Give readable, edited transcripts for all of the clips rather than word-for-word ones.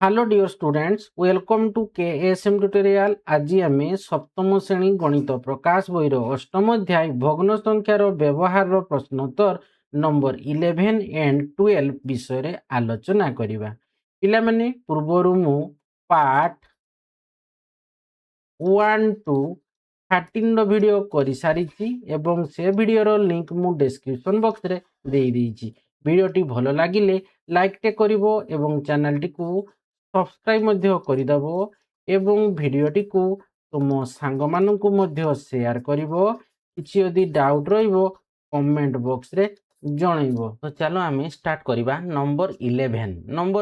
Hello dear students, welcome to KSM tutorial. आज आम सप्तम श्रेणी गणित प्रकाश बईर अष्टम अध्याय भग्न संख्यार व्यवहार प्रश्नोत्तर नंबर 11 एंड 12 विषय रे आलोचना करिबा। पिला माने पूर्वरु मु पार्ट 1 टू 13 रो वीडियो करि सारिछि एवं से वीडियो रो लिंक मु डिस्क्रिप्शन बॉक्स रे देई देइछि। वीडियोटी भलो लागिले लाइक टे करिवो एवं चैनल टी को सब्सक्राइब मध्य करिदबो एवं भिडियोटी को तुम सांग माननकु मध्य शेयर करिवो। किछि यदि डाउट रहिबो कमेंट बॉक्स रे जणैबो। तो चलो आमे स्टार्ट करिबा। नंबर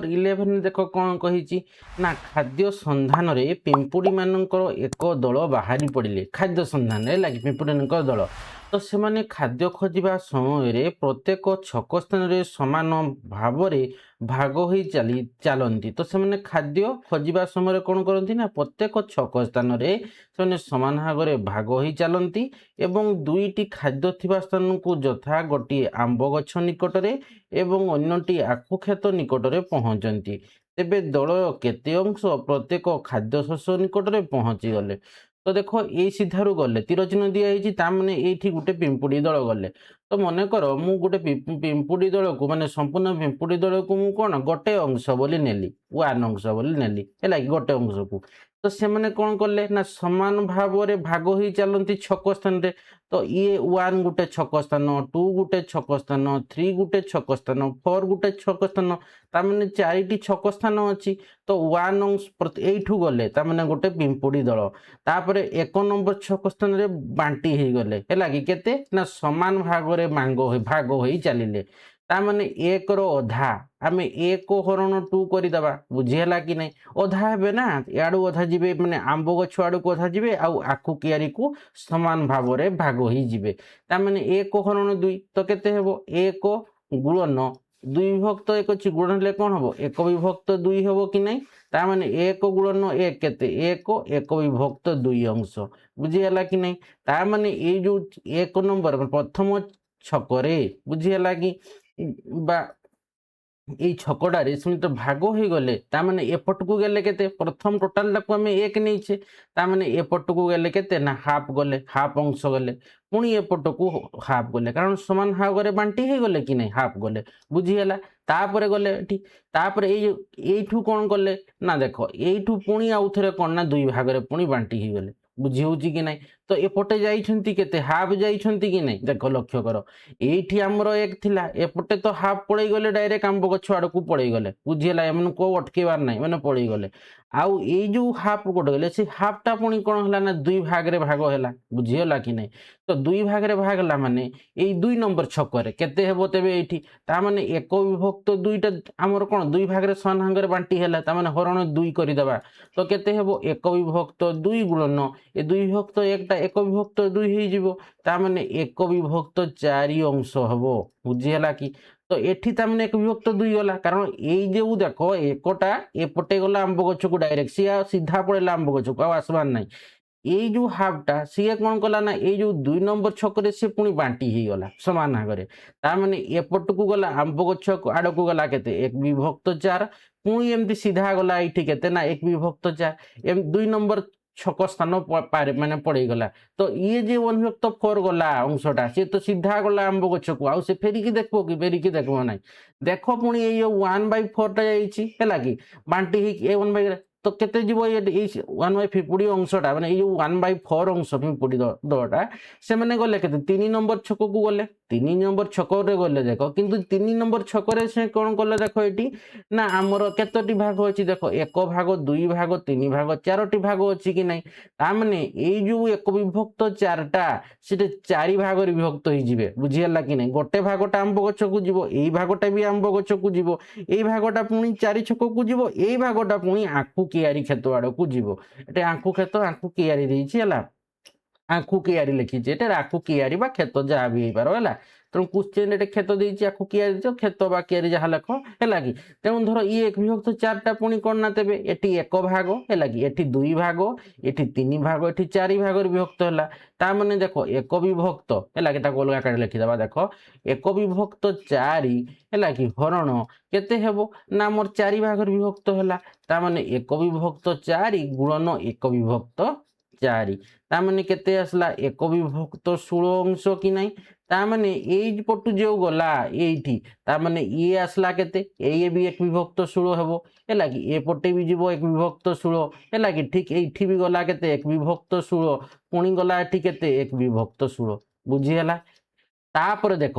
11 देखो कोन कहिछि ना खाद्य संधान रे पिंपुड़ी मानकर एक दल बाहरी पड़िले। खाद्य संधान रे लागि पिंपुड़ी मानकर दल तो से माने खाद्य खोजिबा समय रे प्रत्येक छक स्थान रे समान भाव रे भाग होई चलती। तो से माने खाद्य खोजिबा समय रे कोन करंती ना प्रत्येक छक स्थान रे से समान भाग रे भाग होई चलती एवं दुईटी खाद्य थिबा स्थान को यथा गोटी आंब गछ निकट रे एवं अन्यटी आखु खेत निकट रे पहुंचती। तेबे दल केते अंश प्रत्येक खाद्य शस्य निकट रे पहुंची गले। तो देखो ये सीधारू गले तीर चिन्ह दिखाई ताने ये गोटे पिंपुड़ी दल गले। तो मन कर मु गोटे पिंपुड़ी दल को माने संपूर्ण पिंपुड़ी दल को मु कौन गोटे अंश बोली नेली वन अंश बोली नेली है गोटे अंश को। तो से मैंने कौन कले ना समान भाव रे भाग होई चलती छक स्थान रे। तो ये वन गोटे छक स्थान, टू गोटे छक स्थान, थ्री गोटे छक स्थान, फोर गोटे छक स्थान, तार चारिटी छक स्थान अच्छी। तो वन अंश एठू गले तार गोटे पिंपुड़ी दल तापर एक नंबर छक स्थान रे बांटी ही गले है कि केते ना समान भाग रे भाग होई चलिले। तामाने एक रो अधा आमे एक हरण टू करदेबा बुझीला कि नहीं अधा हेबे ना याडू अधा जीवे माने आंब गछ आडू को अधा जीवे आउ आखु कियारी को समान भाव रे भाग होई जीवे। तामाने एक हरण दुई तो केते हेबो एक गुणन दुई विभक्त एक अछि गुणन हेले कोन हबो एक विभक्त दुई हेबो कि नहीं। तामाने एक गुणन एक केते एक एक विभक्त दुई अंश बुझीला कि नहीं। तामाने ए जो एक नंबर प्रथम छकरे बुझीला कि बा এই ছকটারে শুনি তো ভাগ হয়ে গলে তার মানে এপটকু গেলে কেতে প্রথম টোটালটাকে আমি এক নেইছে তার মানে এপটকু গেলে কেতে না হাফ গলে হাফ অংশ গলে পুনি এপটকু হাফ গলে কারণ সমান ভাগরে বান্টি হয়ে গলে কি নাই হাফ গলে বুঝিগলা। তারপরে গলে এটি তারপরে এইঠু কোন গলে না দেখো এইঠু পুনি আউ থরে কোন না দুই ভাগরে পুনি বান্টি হয়ে গলে বুঝি হচ্ছে কি নাই। তো এপটে যাইছন্তি কেতে হাফ যাইছন্তি কি নাই দেখো লক্ষ্য কর এইটি আমার এক থিলা এপটে তো হাফ পড়াই গলে ডাইরেক্ট আম্ব গছ আড়কু পড়াই গলে বুঝিলা এমন কেউ অটকেবার নাই মানে পড়াই গলে। আউ এই যে হাফ কোটে গলে সে হাফটা পুনি কোন হলা না দুই ভাগরে ভাগ হেলা বুঝিলা কি নাই। তো দুই ভাগরে ভাগ হেলা মানে এই দুই নম্বর ছকরে কেতে হেব তেবে এইটি তার মানে এক বিভক্ত দুইটা আমার কোন দুই ভাগরে সমান ভাগরে বান্টি হেলা তার মানে হরণ দুই করে দেবা। তো কেতে হেব এক বিভক্ত দুই গুণন এ দুই বিভক্ত একটা এক বিভক্ত দুই হয়ে যাব তার মানে এক বিভক্ত চারি অংশ হব বুঝিলা কি। তো এটি তার মানে এক বিভক্ত দুই গলা কারণ এই যে দেখো একটা এপটে গলা আম্ব গছকু ডাইরেক্ট সি সিধা পড়েলা আম্ব গছকু আসবার নাই। এই যে হাফটা সিଏ কোন কলা না এই যে দুই নম্বর ছকরে সে পুনি বান্টি হয়ে গলা সমান ভাগরে তার মানে এপটকু গলা আম্ব গছ আড়কু গলা কেতে এক বিভক্ত চার পুনি এমতি সিধা গলা এইটি কেতে না এক বিভক্ত চার এম দুই নম্বর ছক স্থান মানে পড়েগলা। তো ইয়ে যে ওয়ান বিভক্ত ফোর গলা অংশটা সে তো সিধা গলা আম্ব গছকু আউ সে ফেরিকি দেখবো কি ফেরিকি দেখবো নাই। দেখো পুনি এই 1/4টা যাইছি হেলা কি বান্টি হই এ 1/, তো কেতে যাব এই 1/50 অংশটা মানে এই যে 1/4 অংশ পিঁপুড়ি দলটা সেমানে গলে কেতে 3 নম্বর ছককু গলে 3 নম্বর ছকরে গলে দেখো কিন্তু 3 নম্বর ছকরে সে কোন কলে দেখো এটি না আমার কেতটি ভাগ আছে দেখো এক ভাগ দুই ভাগ তিন ভাগ চারটি ভাগ আছে কি নাই। তার মানে এই যে এক বিভক্ত চারটা সেটা চারি ভাগরে বিভক্ত হয়ে যাবে বুঝিলা কি নাই। গোটে ভাগটা আম্ব গছকু যাব এই ভাগটা বি আম্ব গছকু যাব এই ভাগটা পুনি চারি ছককু যাব এই ভাগটা পুনি আখু কিয়ারি ক্ষেত আড়কু যাব। এটা আখু ক্ষেত আখু কিয়ারি ଦେଇଛି ହେଲା। ଆଖୁ କିଆରି ଲେଖିଛି, ଏଟା ଆଖୁ କିଆରି ବା କ୍ଷେତ ଯାହା ବି ହେଇପାର ହେଲା। ତେଣୁ କ୍ୱେଶ୍ଚିନ୍ ଏଠି କ୍ଷେତ ଦେଇଛି, ଆଖୁ କିଆରି ତ କ୍ଷେତ ବା କିଆରି ଯାହା ଲେଖ ହେଲା କି। ତେଣୁ ଧର ଇଏ ଏକ ବିଭକ୍ତ ଚାରିଟା ପୁଣି କ'ଣ ନା ତେବେ ଏଠି ଏକ ଭାଗ ହେଲା କି, ଏଠି ଦୁଇ ଭାଗ, ଏଠି ତିନି ଭାଗ, ଏଠି ଚାରି ଭାଗରେ ବିଭକ୍ତ ହେଲା। ତା ମାନେ ଦେଖ ଏକ ବିଭକ୍ତ ହେଲା କି, ତାକୁ ଅଲଗା କାଢ଼ି ଲେଖିଦେବା। ଦେଖ ଏକ ବିଭକ୍ତ ଚାରି ହେଲା କି ହରଣ କେତେ ହେବ ନା ଆମର ଚାରି ଭାଗରେ ବିଭକ୍ତ ହେଲା। ତା ମାନେ ଏକ ବିଭକ୍ତ ଚାରି ଗୁଣନ ଏକ ବିଭକ୍ତ ଚାରି, ତା ମାନେ କେତେ ଆସିଲା ଏକ ବିଭକ୍ତ 16 ଅଂଶ କି ନାହିଁ। ତା ମାନେ ଏଇ ପଟୁ ଯେଉଁ ଗଲା ଏଇଠି, ତା ମାନେ ଇଏ ଆସିଲା କେତେ, ଏଇ ବି ଏକ ବିଭକ୍ତ 16 ହେବ ହେଲା କି, ଏପଟେ ବି ଯିବ ଏକ ବିଭକ୍ତ 16 ହେଲା କି। ଠିକ୍ ଏଇଠି ବି ଗଲା କେତେ ଏକ ବିଭକ୍ତ 16, ପୁଣି ଗଲା ଏଠି କେତେ ଏକ ବିଭକ୍ତ 16, ବୁଝିହେଲା। ତାପରେ ଦେଖ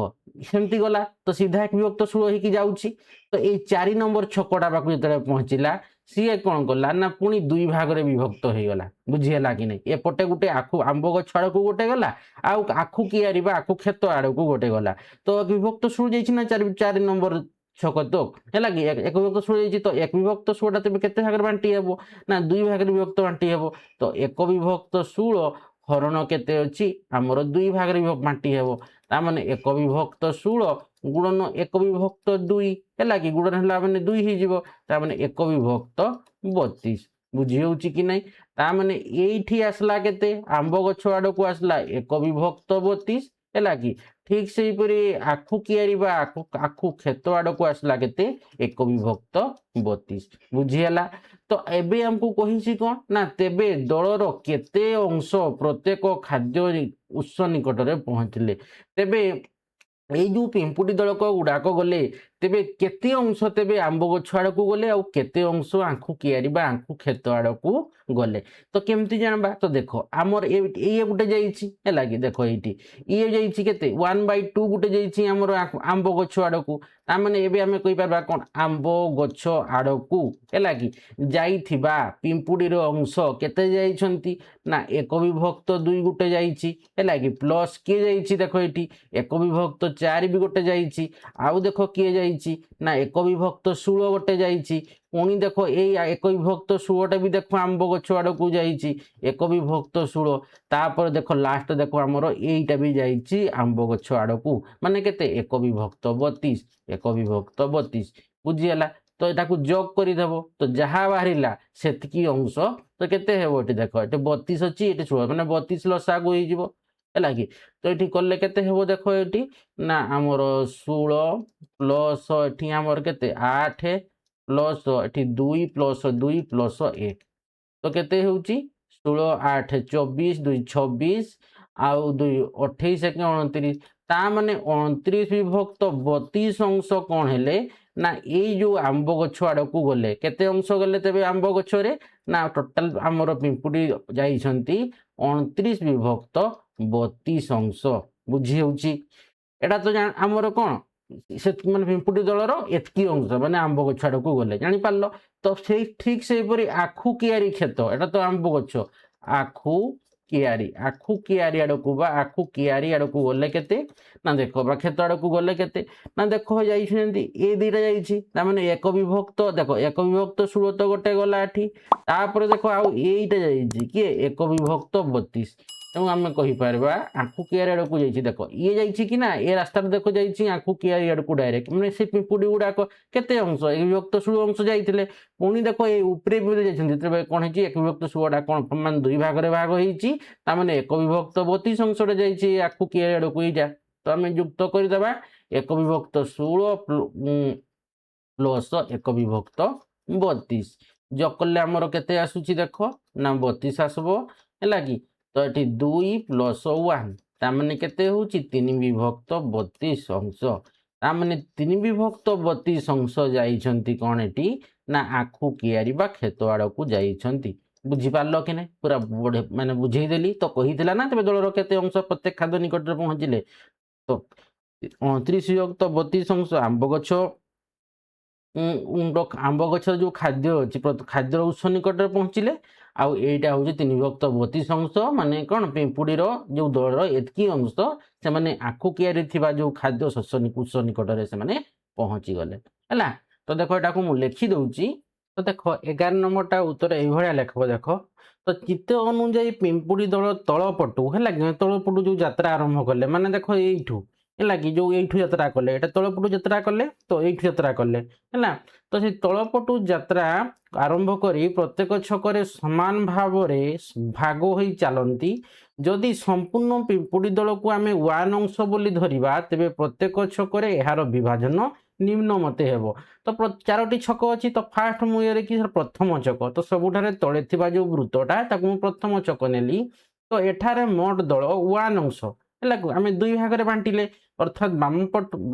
ସେମିତି ଗଲା ତ ସିଧା ଏକ ବିଭକ୍ତ 16 ହେଇକି ଯାଉଛି। ତ ଏଇ 4 ନମ୍ବର ଛକଟା ପାଖକୁ ଯେତେବେଳେ ପହଞ୍ଚିଲା, ସିଏ କ'ଣ କଲା ନା ପୁଣି ଦୁଇ ଭାଗରେ ବିଭକ୍ତ ହେଇଗଲା, ବୁଝିହେଲା କି ନାହିଁ। ଏପଟେ ଗୋଟେ ଆଖୁ ଆମ୍ବ ଗଛ ଆଡ଼କୁ ଗୋଟେ ଗଲା, ଆଉ ଆଖୁ କିଆରି ବା ଆଖୁ କ୍ଷେତ ଆଡ଼କୁ ଗୋଟେ ଗଲା। ତ ବିଭକ୍ତ 16 ଯାଇଛି ନା 4 ନମ୍ବର ଛକ ତ ହେଲା କି, ଏକ ବିଭକ୍ତ 16 ଯାଇଛି। ତ ଏକ ବିଭକ୍ତ 16ଟା ତେବେ କେତେ ଭାଗରେ ବାଣ୍ଟି ହେବ ନା ଦୁଇ ଭାଗରେ ବିଭକ୍ତ ବାଣ୍ଟି ହେବ। ତ ଏକ ବିଭକ୍ତ 16 ହରଣ କେତେ ଅଛି ଆମର ଦୁଇ ଭାଗରେ ବାଣ୍ଟି ହେବ। ତା ମାନେ ଏକ ବିଭକ୍ତ 16 ଗୁଣନ ଏକ ବିଭକ୍ତ 2 ହେଲା କି, ଗୁଣନ ହେଲା ମାନେ 2 ହେଇଯିବ। ତା ମାନେ ଏକ ବିଭକ୍ତ 32, ବୁଝି ହେଉଛି କି ନାହିଁ। ତା ମାନେ ଏଇଠି ଆସିଲା କେତେ ଆମ୍ବ ଗଛ ଆଡ଼କୁ ଆସିଲା ଏକ ବିଭକ୍ତ 32 ହେଲା କି। ଠିକ୍ ସେହିପରି ଆଖୁ କିଆରି ବା ଆଖୁ କ୍ଷେତ ଆଡ଼କୁ ଆସିଲା କେତେ ଏକ ବିଭକ୍ତ 32, ବୁଝିହେଲା। ତ ଏବେ ଆମକୁ କହିଛି କ'ଣ ନା ତେବେ ଦଳର କେତେ ଅଂଶ ପ୍ରତ୍ୟେକ ଖାଦ୍ୟ ଉତ୍ସ ନିକଟରେ ପହଞ୍ଚିଲେ। ତେବେ ଏଇ ଯେଉଁ ପିମ୍ପୁଡ଼ି ଦଳକ ଗୁଡ଼ାକ ଗଲେ, ତେବେ କେତେ ଅଂଶ ତେବେ ଆମ୍ବ ଗଛ ଆଡ଼କୁ ଗଲେ, ଆଉ କେତେ ଅଂଶ ଆଖୁ କିଆରି ବା ଆଖୁ କ୍ଷେତ ଆଡ଼କୁ ଗଲେ। ତ କେମିତି ଜାଣିବା, ତ ଦେଖ ଆମର ଇଏ ଗୋଟେ ଯାଇଛି ହେଲା କି, ଦେଖ ଏଇଠି ଇଏ ଯାଇଛି କେତେ 1/2 ଗୋଟେ ଯାଇଛି ଆମର ଆମ୍ବ ଗଛ ଆଡ଼କୁ। ତାମାନେ ଏବେ ଆମେ କହିପାରିବା କ'ଣ ଆମ୍ବ ଗଛ ଆଡ଼କୁ ହେଲା କି ଯାଇଥିବା ପିମ୍ପୁଡ଼ିର ଅଂଶ କେତେ ଯାଇଛନ୍ତି ନା ଏକ ବିଭକ୍ତ 2 ଗୋଟେ ଯାଇଛି ହେଲା କି, ପ୍ଲସ୍ କିଏ ଯାଇଛି ଦେଖ ଏଠି ଏକ ବିଭକ୍ତ 4 ବି ଗୋଟେ ଯାଇଛି। ଆଉ ଦେଖ କିଏ ଯାଇଛି ନା ଏକ ବିଭକ୍ତ 16 ଗୋଟେ ଯାଇଛି। ପୁଣି ଦେଖ ଏଇ ଏକ ବିଭକ୍ତ 16ଟା ବି ଦେଖ ଆମ୍ବ ଗଛ ଆଡ଼କୁ ଯାଇଛି ଏକ ବିଭକ୍ତ 16। ତାପରେ ଦେଖ ଲାଷ୍ଟ ଦେଖ ଆମର ଏଇଟା ବି ଯାଇଛି ଆମ୍ବ ଗଛ ଆଡ଼କୁ, ମାନେ କେତେ ଏକ ବିଭକ୍ତ 32, ଏକ ବିଭକ୍ତ 32, ବୁଝିହେଲା। ତ ଏଟାକୁ ଯୋଗ କରିଦେବ, ତ ଯାହା ବାହାରିଲା ସେତିକି ଅଂଶ। ତ କେତେ ହେବ ଏଠି ଦେଖ, ଏଠି 32 ଅଛି, ଏଠି 16 ମାନେ 32 ଲସାଗୁ ହେଇଯିବ ହେଲା କି। ତ ଏଠି କଲେ କେତେ ହେବ ଦେଖ, ଏଠି ନା ଆମର 16 ପ୍ଲସ୍ ଏଠି ଆମର କେତେ 8 ପ୍ଲସ୍ ଏଠି 2 ପ୍ଲସ୍ 2 ପ୍ଲସ୍ 1, ତ କେତେ ହେଉଛି 16 8 24 2 26 ଆଉ 2 28 ଏକେ 29। ତା ମାନେ 29 ବିଭକ୍ତ 32 ଅଂଶ କ'ଣ ହେଲେ ନା ଏଇ ଯେଉଁ ଆମ୍ବ ଗଛ ଆଡ଼କୁ ଗଲେ। କେତେ ଅଂଶ ଗଲେ ତେବେ ଆମ୍ବ ଗଛରେ ନା ଟୋଟାଲ ଆମର ପିମ୍ପୁଡ଼ି ଯାଇଛନ୍ତି 29 ବିଭକ୍ତ 32 ଅଂଶ, ବୁଝି ହେଉଛି। ଏଇଟା ତ ଆମର କ'ଣ ସେ ମାନେ ପିମ୍ପୁଡ଼ି ଦଳର ଏତିକି ଅଂଶ ମାନେ ଆମ୍ବ ଗଛ ଆଡ଼କୁ ଗଲେ, ଜାଣିପାରିଲ। ତ ସେଇ ଠିକ୍ ସେହିପରି ଆଖୁ କିଆରି କ୍ଷେତ, ଏଇଟା ତ ଆମ୍ବ ଗଛ, ଆଖୁ କିଆରି ଆଡ଼କୁ ବା ଆଖୁ କିଆରି ଆଡ଼କୁ ଗଲେ କେତେ ନା ଦେଖ ବା କ୍ଷେତ ଆଡ଼କୁ ଗଲେ କେତେ ନା ଦେଖ ଯାଇଛନ୍ତି ଏ ଦୁଇଟା ଯାଇଛି। ତାମାନେ ଏକ ବିଭକ୍ତ ଦେଖ ଏକ ବିଭକ୍ତ 16 ତ ଗୋଟେ ଗଲା ଏଠି। ତାପରେ ଦେଖ ଆଉ ଏଇଟା ଯାଇଛି କିଏ ଏକ ବିଭକ୍ତ 32। ତେଣୁ ଆମେ କହିପାରିବା ଆଖୁ କିଆରି ଆଡ଼କୁ ଯାଇଛି। ଦେଖ ଇଏ ଯାଇଛି କି ନା ଏ ରାସ୍ତାରେ ଦେଖ ଯାଇଛି ଆଖୁ କିଆରି ଆଡ଼କୁ ଡାଇରେକ୍ଟ, ମାନେ ସେ ପିମ୍ପୁଡ଼ି ଗୁଡ଼ାକ କେତେ ଅଂଶ ଏକ ବିଭକ୍ତ 16 ଅଂଶ ଯାଇଥିଲେ। ପୁଣି ଦେଖ ଏଇ ଉପରେ ବି ଯାଇଛନ୍ତି, ତେବେ କ'ଣ ହେଇଛି ଏକ ବିଭକ୍ତ 16ଟା କ'ଣ ମାନେ ଦୁଇ ଭାଗରେ ଭାଗ ହେଇଛି। ତାମାନେ ଏକ ବିଭକ୍ତ 32 ଅଂଶଟା ଯାଇଛି ଆଖୁ କିଆରି ଆଡ଼କୁ ଏଇଟା। ତ ଆମେ ଯୁକ୍ତ କରିଦେବା ଏକ ବିଭକ୍ତ 16 ପ୍ଲସ୍ ଏକ ବିଭକ୍ତ 32, ଯୋଗ କଲେ ଆମର କେତେ ଆସୁଛି ଦେଖ ନା 32 ଆସିବ ହେଲା କି। ତ ଏଠି 2 ପ୍ଲସ୍ 1 ତାମାନେ କେତେ ହେଉଛି 3 ବିଭକ୍ତ 32 ଅଂଶ। ତାମାନେ 3 ବିଭକ୍ତ 32 ଅଂଶ ଯାଇଛନ୍ତି କ'ଣ ଏଠି ନା ଆଖୁ କିଆରି ବା କ୍ଷେତ ଆଡ଼କୁ ଯାଇଛନ୍ତି। ବୁଝିପାରିଲ କି ନାହିଁ, ପୁରା ମାନେ ବୁଝେଇଦେଲି ତ। କହିଥିଲା ନା ତେବେ ଦଳର କେତେ ଅଂଶ ପ୍ରତ୍ୟେକ ଖାଦ୍ୟ ନିକଟରେ ପହଞ୍ଚିଲେ। ତ 29 ବିଭକ୍ତ 32 ଅଂଶ ଆମ୍ବ ଗଛ ଆମ୍ବ ଗଛର ଯେଉଁ ଖାଦ୍ୟ ଅଛି ଖାଦ୍ୟର ଉତ୍ସ ନିକଟରେ ପହଞ୍ଚିଲେ। ଆଉ ଏଇଟା ହେଉଛି 3 ବିଭକ୍ତ 32 ଅଂଶ, ମାନେ କ'ଣ ପିମ୍ପୁଡ଼ିର ଯେଉଁ ଦଳର ଏତିକି ଅଂଶ ସେମାନେ ଆଖୁ କିଆରି ଥିବା ଯେଉଁ ଖାଦ୍ୟ ଶସ୍ୟ ଉତ୍ସ ନିକଟରେ ସେମାନେ ପହଞ୍ଚିଗଲେ ହେଲା। ତ ଦେଖ ଏଟାକୁ ମୁଁ ଲେଖି ଦେଉଛି। ତ তো দেখো 11 নম্বরটা উত্তର এইভাবে লেখব। দেখো তো চিত্র অনুযায়ী পিম্পুড়ি দଳ ତଳ ପଟୁ ହେଲା କି ତଳ ପଟୁ ଯୋଉ ଯାତ୍ରା ଆରମ୍ଭ କଲେ ମାନେ ଦେଖ ଏଇଠୁ ହେଲା କି ଯୋଉ ଏଇଠୁ ଯାତ୍ରା କଲେ ଏଇଟା ତଳ ପଟୁ ଯାତ୍ରା କଲେ ତ ଏଇଠୁ ଯାତ୍ରା କଲେ ହେଲା ତ ସେଇ ତଳ ପଟୁ ଯାତ୍ରା ଆରମ୍ଭ କରି ପ୍ରତ୍ୟେକ ଛକରେ ସମାନ ଭାବରେ ଭାଗ ହୋଇ ଚାଲନ୍ତି। ଯଦି ସମ୍ପୂର୍ଣ୍ଣ ପିମ୍ପୁଡି ଦଳକୁ ଆମେ 1 ଅଂଶ ବୋଲି ଧରିବା ତେବେ ପ୍ରତ୍ୟେକ ଛକରେ ଏହାର ବିଭାଜନ ନିମ୍ନ ମତେ ହେବ। ତ 4ଟି ଛକ ଅଛି ତ ଫାଷ୍ଟ ମୁଁ ଇଏରେ କି ପ୍ରଥମ ଛକ ତ ସବୁଠାରେ ତଳେ ଥିବା ଯୋଉ ବୃତ୍ତଟା ତାକୁ ମୁଁ ପ୍ରଥମ ଛକ ନେଲି। ତ ଏଠାରେ ମୋଟ ଦଳ 1 ଅଂଶ ହେଲା ଆମେ ଦୁଇ ଭାଗରେ ବାଣ୍ଟିଲେ ଅର୍ଥାତ୍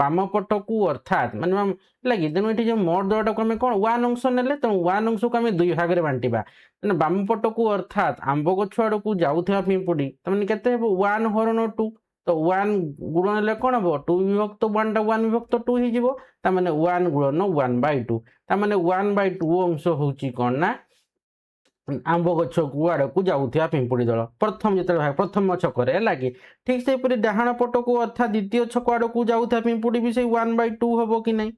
ବାମ ପଟକୁ ଅର୍ଥାତ୍ ମାନେ ହେଲା କି ତେଣୁ ଏଠି ଯୋଉ ମୋଟ ଦଳଟାକୁ ଆମେ କ'ଣ 1 ଅଂଶ ନେଲେ ତେଣୁ 1 ଅଂଶକୁ ଆମେ ଦୁଇ ଭାଗରେ ବାଣ୍ଟିବା ମାନେ ବାମ ପଟକୁ ଅର୍ଥାତ୍ ଆମ୍ବ ଗଛ ଆଡ଼କୁ ଯାଉଥିବା ପିମ୍ପୁଡ଼ି ତାମାନେ କେତେ ହେବ 1 ହରଣ 2 ତ 1 ଗୁଣ ନେଲେ କ'ଣ ହେବ 2 ବିଭକ୍ତ 1ଟା 1 ବିଭକ୍ତ 2 ହେଇଯିବ ତାମାନେ 1 ଗୁଣନ 1/2 ତାମାନେ 1/2 ଅଂଶ ହେଉଛି କ'ଣ ନା ଆମ୍ବ ଗଛକୁ ଆଡ଼କୁ ଯାଉଥିବା ପିମ୍ପୁଡ଼ି ଦଳ ଯେତେବେଳେ ପ୍ରଥମ ଛକରେ ହେଲା କି ଠିକ୍ ସେହିପରି ଡାହାଣ ପଟକୁ ଅର୍ଥାତ୍ ଦ୍ୱିତୀୟ ଛକ ଆଡ଼କୁ ଯାଉଥିବା ପିମ୍ପୁଡ଼ି ବି ସେଇ 1/2 ହେବ କି ନାହିଁ।